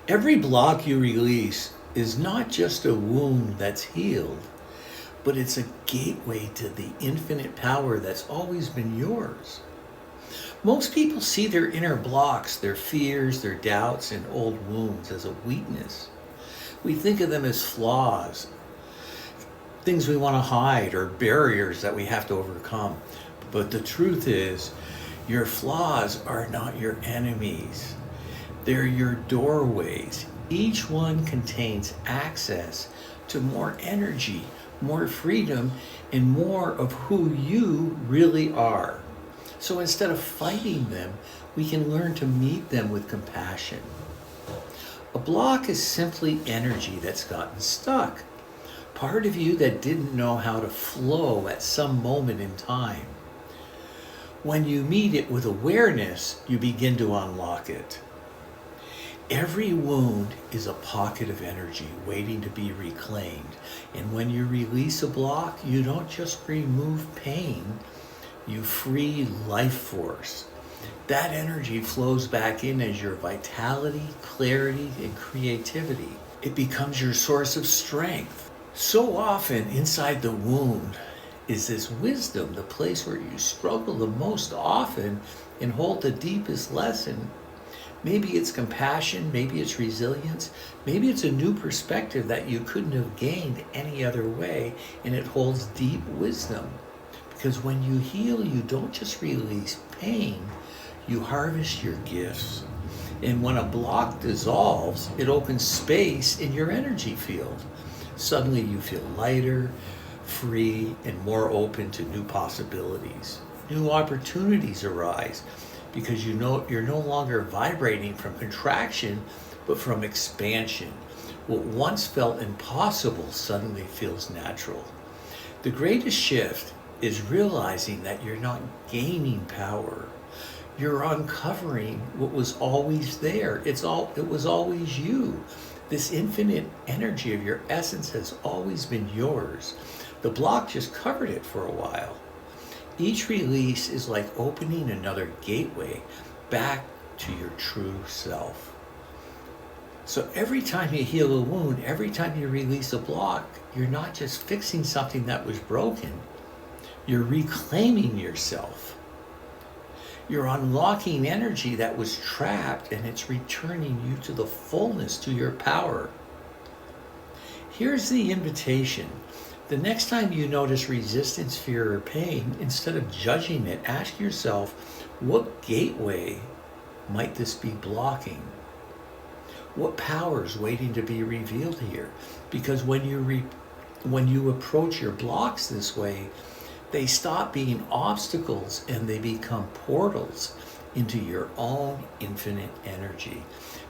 Every block you release is not just a wound that's healed, but it's a gateway to the infinite power that's always been yours. Most people see their inner blocks, their fears, their doubts, and old wounds as a weakness. We think of them as flaws, things we want to hide, or barriers that we have to overcome. But the truth is, your flaws are not your enemies. They're your doorways. Each one contains access to more energy, more freedom, and more of who you really are. So instead of fighting them, we can learn to meet them with compassion. A block is simply energy that's gotten stuck. Part of you that didn't know how to flow at some moment in time. When you meet it with awareness, you begin to unlock it. Every wound is a pocket of energy waiting to be reclaimed. And when you release a block, you don't just remove pain, you free life force. That energy flows back in as your vitality, clarity, and creativity. It becomes your source of strength. So often inside the wound is this wisdom, the place where you struggle the most often and hold the deepest lesson. Maybe it's compassion, maybe it's resilience, maybe it's a new perspective that you couldn't have gained any other way, and it holds deep wisdom. Because when you heal, you don't just release pain, you harvest your gifts. And when a block dissolves, it opens space in your energy field. Suddenly you feel lighter, free, and more open to new possibilities. New opportunities arise because you know you're no longer vibrating from contraction, but from expansion. What once felt impossible suddenly feels natural. The greatest shift is realizing that you're not gaining power. You're uncovering what was always there. It was always you. This infinite energy of your essence has always been yours. The block just covered it for a while. Each release is like opening another gateway back to your true self. So every time you heal a wound, every time you release a block, you're not just fixing something that was broken. You're reclaiming yourself. You're unlocking energy that was trapped, and it's returning you to the fullness, to your power. Here's the invitation. The next time you notice resistance, fear, or pain, instead of judging it, ask yourself, what gateway might this be blocking? What power is waiting to be revealed here? Because when you approach your blocks this way, they stop being obstacles and they become portals into your own infinite energy.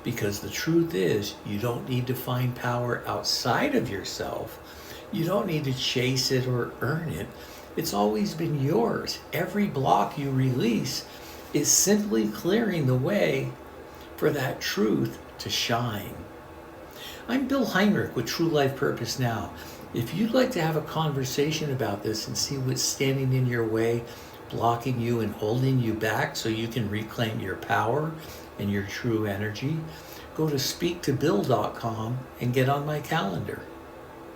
Because the truth is, you don't need to find power outside of yourself. You don't need to chase it or earn it. It's always been yours. Every block you release is simply clearing the way for that truth to shine. I'm Bill Heinrich with True Life Purpose Now. If you'd like to have a conversation about this and see what's standing in your way, blocking you and holding you back so you can reclaim your power and your true energy, go to speaktobill.com and get on my calendar.